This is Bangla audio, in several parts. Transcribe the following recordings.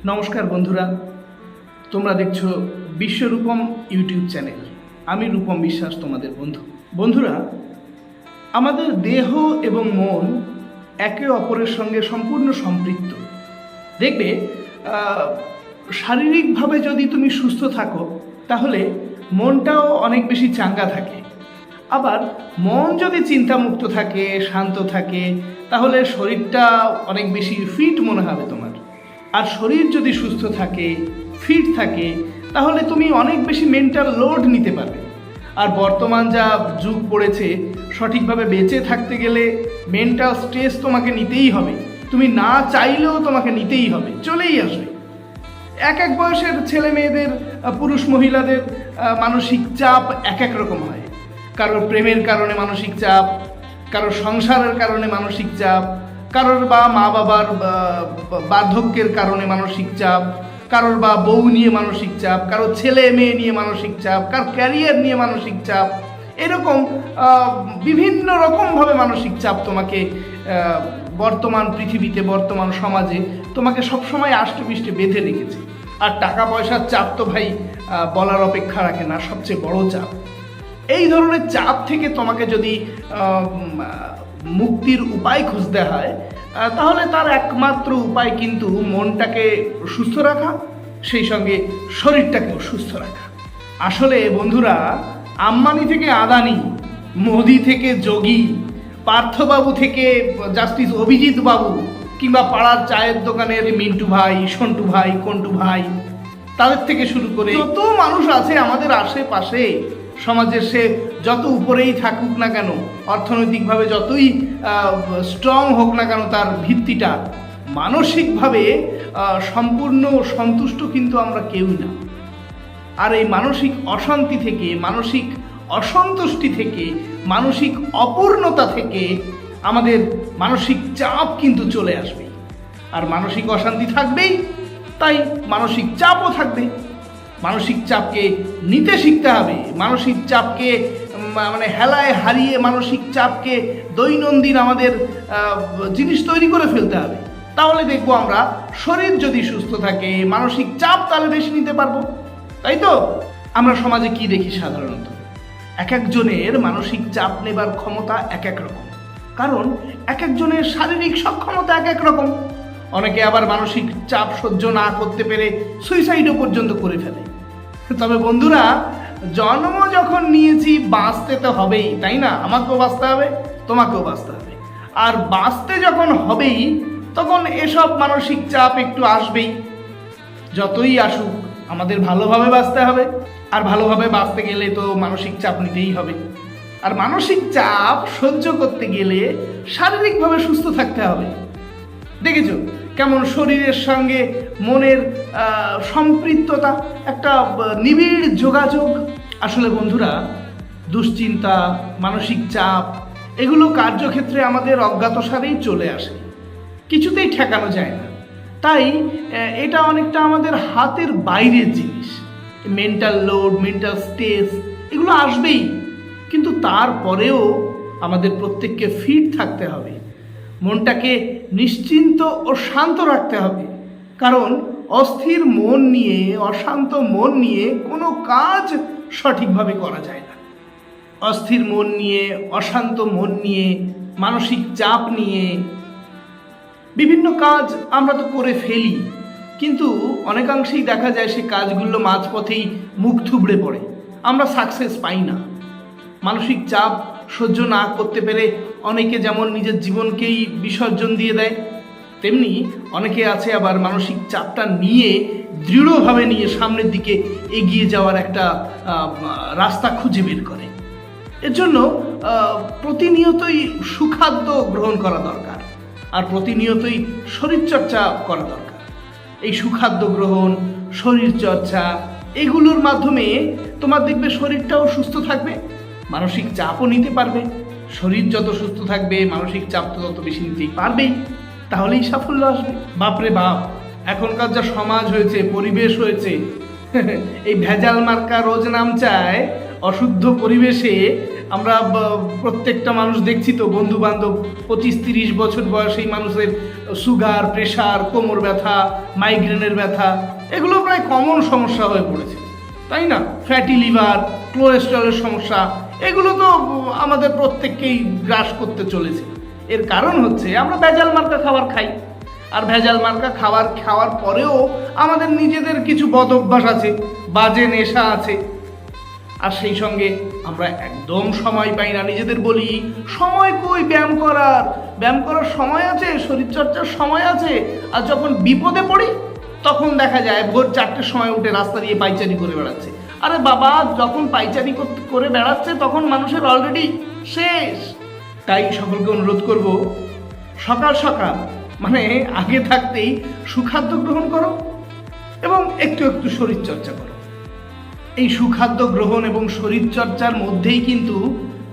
নমস্কার বন্ধুরা, তোমরা দেখছো বিশ্বরূপম ইউটিউব চ্যানেল। আমি রূপম বিশ্বাস, তোমাদের বন্ধুরা, আমাদের দেহ এবং মন একে অপরের সঙ্গে সম্পূর্ণ সম্পৃক্ত। দেখবে শারীরিকভাবে যদি তুমি সুস্থ থাকো তাহলে মনটাও অনেক বেশি চাঙ্গা থাকে। আবার মন যদি চিন্তামুক্ত থাকে, শান্ত থাকে, তাহলে শরীরটা অনেক বেশি ফিট মনে হবে তোমার। আর শরীর যদি সুস্থ থাকে, ফিট থাকে, তাহলে তুমি অনেক বেশি মেন্টাল লোড নিতে পারবে। আর বর্তমান যা যুগ পড়েছে, সঠিকভাবে বেঁচে থাকতে গেলে মেন্টাল স্ট্রেস তোমাকে নিতেই হবে। তুমি না চাইলেও তোমাকে নিতেই হবে, চলেই আসবে। এক এক বয়সের ছেলে মেয়েদের, পুরুষ মহিলাদের মানসিক চাপ এক এক রকম হয়। কারোর প্রেমের কারণে মানসিক চাপ, কারোর সংসারের কারণে মানসিক চাপ, কারোর বা মা বাবার বার্ধক্যের কারণে মানসিক চাপ, কারোর বা বউ নিয়ে মানসিক চাপ, কারোর ছেলে মেয়ে নিয়ে মানসিক চাপ, কারোর ক্যারিয়ার নিয়ে মানসিক চাপ। এরকম বিভিন্ন রকমভাবে মানসিক চাপ তোমাকে বর্তমান পৃথিবীতে, বর্তমান সমাজে তোমাকে সবসময় আষ্টে বেঁধে রেখেছে। আর টাকা পয়সার চাপ তো ভাই বলার অপেক্ষা রাখে না, সবচেয়ে বড় চাপ। এই ধরনের চাপ থেকে তোমাকে যদি মুক্তির উপায় খুঁজতে হয়, তাহলে তার একমাত্র উপায় কিন্তু মনটাকে সুস্থ রাখা, সেই সঙ্গে শরীরটাকেও সুস্থ রাখা। আসলে বন্ধুরা, আম্বানি থেকে আদানি, মোদি থেকে যোগী, পার্থবাবু থেকে জাস্টিস অভিজিৎ বাবু, কিংবা পাড়ার চায়ের দোকানের মিন্টু ভাই, সন্টু ভাই, কন্টু ভাই, তাদের থেকে শুরু করে যত মানুষ আছে আমাদের আশেপাশে সমাজের, সে যত উপরেই থাকুক না কেন, অর্থনৈতিকভাবে যতই স্ট্রং হোক না কেন, তার ভিত্তিটা মানসিকভাবে সম্পূর্ণ সন্তুষ্ট কিন্তু আমরা কেউই না। আর এই মানসিক অশান্তি থেকে, মানসিক অসন্তুষ্টি থেকে, মানসিক অপূর্ণতা থেকে আমাদের মানসিক চাপ কিন্তু চলে আসবে। আর মানসিক অশান্তি থাকবেই, তাই মানসিক চাপও থাকবে। মানসিক চাপকে নিতে শিখতে হবে। মানসিক চাপকে হেলায় হারিয়ে মানসিক চাপকে দৈনন্দিন আমাদের জিনিস তৈরি করে ফেলতে হবে। তাহলে দেখবো আমরা শরীর যদি সুস্থ থাকে, মানসিক চাপ তাহলে বেশি নিতে পারবো। তাই তো আমরা সমাজে কি দেখি সাধারণত, এক একজনের মানসিক চাপ নেবার ক্ষমতা এক এক রকম, কারণ এক একজনের শারীরিক সক্ষমতা এক এক রকম। অনেকে আবার মানসিক চাপ সহ্য না করতে পেরে সুইসাইডও পর্যন্ত করে ফেলে। তবে বন্ধুরা, জন্ম যখন নিয়েছি বাঁচতে তো হবেই, তাই না? আমাকেও বাঁচতে হবে, তোমাকেও বাঁচতে হবে। আর বাঁচতে যখন হবেই, তখন এসব মানসিক চাপ একটু আসবেই। যতই আসুক, আমাদের ভালোভাবে বাঁচতে হবে। আর ভালোভাবে বাঁচতে গেলে তো মানসিক চাপ নিতেই হবে। আর মানসিক চাপ সহ্য করতে গেলে শারীরিকভাবে সুস্থ থাকতে হবে। দেখেছো কেমন শরীরের সঙ্গে মনের সম্পৃক্ততা, একটা নিবিড় যোগাযোগ। আসলে বন্ধুরা, দুশ্চিন্তা, মানসিক চাপ এগুলো কার্যক্ষেত্রে আমাদের অজ্ঞাতসারেই চলে আসে, কিছুতেই ঠেকানো যায় না। তাই এটা অনেকটা আমাদের হাতের বাইরের জিনিস। মেন্টাল লোড, মেন্টাল স্ট্রেস এগুলো আসবেই, কিন্তু তারপরেও আমাদের প্রত্যেককে ফিট থাকতে হবে, মনটাকে নিশ্চিন্ত ও শান্ত রাখতে হবে। কারণ অস্থির মন নিয়ে, অশান্ত মন নিয়ে কোনো কাজ সঠিকভাবে করা যায় না। অস্থির মন নিয়ে, অশান্ত মন নিয়ে, মানসিক চাপ নিয়ে বিভিন্ন কাজ আমরা তো করে ফেলি, কিন্তু অনেকাংশেই দেখা যায় সে কাজগুলো মাঝপথেই মুখ থুবড়ে পড়ে, আমরা সাকসেস পাই না। মানসিক চাপ সহ্য না করতে পেরে অনেকে যেমন নিজের জীবনকেই বিসর্জন দিয়ে দেয়, তেমনি অনেকে আছে আবার মানসিক চাপটা নিয়ে দৃঢ়ভাবে নিয়ে সামনের দিকে এগিয়ে যাওয়ার একটা রাস্তা খুঁজে বের করে। এর জন্য প্রতিনিয়তই সুখাদ্য গ্রহণ করা দরকার, আর প্রতিনিয়তই শরীরচর্চা করা দরকার। এই সুখাদ্য গ্রহণ, শরীরচর্চা এগুলোর মাধ্যমে তোমার দেখবে শরীরটাও সুস্থ থাকবে, মানসিক চাপও নিতে পারবে। শরীর যত সুস্থ থাকবে, মানসিক চাপ তো তত বেশি নিতেই পারবেই, তাহলেই সাফল্য আসবে। বাপরে বাপ, এখনকার যা সমাজ হয়েছে, পরিবেশ হয়েছে, এই ভেজাল মার্কা রোজ নাম চায়, অশুদ্ধ পরিবেশে আমরা প্রত্যেকটা মানুষ দেখছি তো, বন্ধু বান্ধব 25-30 বছর বয়সী মানুষের সুগার, প্রেশার, কোমর ব্যথা, মাইগ্রেনের ব্যথা, এগুলো প্রায় কমন সমস্যা হয়ে পড়েছে, তাই না? ফ্যাটি লিভার, কোলেস্টেরলের সমস্যা, এগুলো তো আমাদের প্রত্যেককেই গ্রাস করতে চলেছে। এর কারণ হচ্ছে আমরা ভেজাল মার্কা খাবার খাই, আর ভেজাল মার্কা খাওয়ার পরেও আমাদের নিজেদের কিছু বদ অভ্যাস আছে, বাজে নেশা আছে, আর সেই সঙ্গে আমরা একদম সময় পাই না। নিজেদের বলি সময় কই ব্যায়াম করার সময় আছে, শরীরচর্চার সময় আছে, আর যখন বিপদে পড়ি তখন দেখা যায় ভোর 4টের সময় উঠে রাস্তা দিয়ে পাইচারি করে বেড়াচ্ছে। আরে বাবা, যখন পাইচারি করে বেড়াচ্ছে তখন মানুষের অলরেডি শেষ। তাই সকলকে অনুরোধ করব, সকাল সকাল মানে আগে থাকতেই সুখাদ্য গ্রহণ করো এবং একটু একটু শরীরচর্চা করো। এই সুখাদ্য গ্রহণ এবং শরীরচর্চার মধ্যেই কিন্তু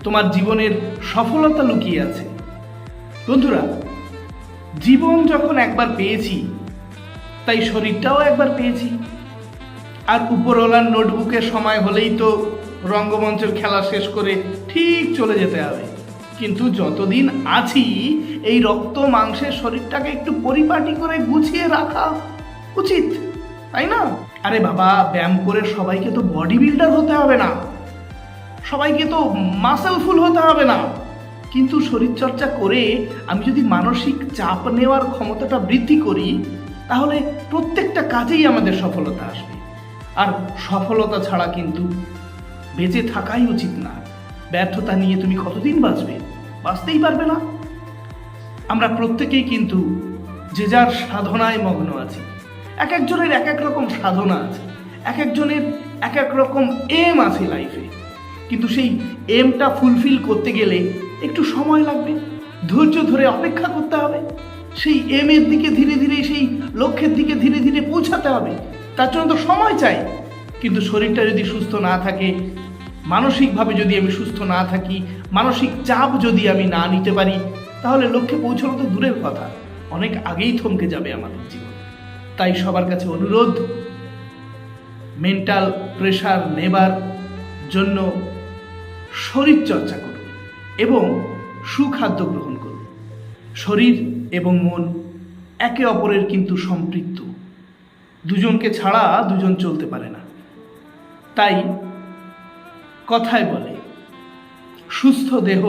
তোমার জীবনের সফলতা লুকিয়ে আছে। বন্ধুরা, জীবন যখন একবার পেয়েছি, তাই শরীরটাও একবার পেয়েছি। আর উপরওয়ালার নোটবুকের সময় হলেই তো রঙ্গমঞ্চের খেলা শেষ করে ঠিক চলে যেতে হবে। কিন্তু যতদিন আছি এই রক্ত মাংসের শরীরটাকে একটু পরিপাটি করে গুছিয়ে রাখা উচিত, তাই না? আরে বাবা, ব্যায়াম করে সবাইকে তো বডি বিল্ডার হতে হবে না, সবাইকে তো মাসেলফুল হতে হবে না, কিন্তু শরীরচর্চা করে আমি যদি মানসিক চাপ নেওয়ার ক্ষমতাটা বৃদ্ধি করি, তাহলে প্রত্যেকটা কাজেই আমাদের সফলতা আসবে। আর সফলতা ছাড়া কিন্তু বেঁচে থাকাই উচিত না। ব্যর্থতা নিয়ে তুমি কতদিন বাঁচতেই পারবে না। আমরা প্রত্যেকেই কিন্তু যে যার সাধনায় মগ্ন আছি। এক একজনের এক এক রকম সাধনা আছে, এক একজনের এক এক রকম এম আছে লাইফে, কিন্তু সেই এমটা ফুলফিল করতে গেলে একটু সময় লাগবে, ধৈর্য ধরে অপেক্ষা করতে হবে, সেই এমের দিকে ধীরে ধীরে, সেই লক্ষ্যের দিকে ধীরে ধীরে পৌঁছাতে হবে। তার জন্য তো সময় চাই। কিন্তু শরীরটা যদি সুস্থ না থাকে, মানসিকভাবে যদি আমি সুস্থ না থাকি, মানসিক চাপ যদি আমি না নিতে পারি, তাহলে লক্ষ্যে পৌঁছানো তো দূরের কথা, অনেক আগেই থমকে যাবে আমাদের জীবন। তাই সবার কাছে অনুরোধ, মেন্টাল প্রেশার নেবার জন্য শরীরচর্চা করুন এবং সুখাদ্য গ্রহণ করুন। শরীর এবং মন একে অপরের কিন্তু সম্পৃক্ত, দুজনকে ছাড়া দুজন চলতে পারে না। তাই কথায় বলে, সুস্থ দেহ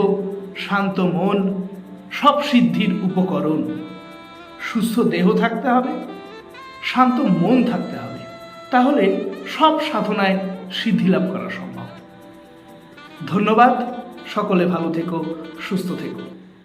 শান্ত মন সব সিদ্ধির উপকরণ। সুস্থ দেহ থাকতে হবে, শান্ত মন থাকতে হবে, তাহলে সব সাধনায় সিদ্ধি লাভ করা সম্ভব। ধন্যবাদ, সকলে ভালো থেকো, সুস্থ থেকো।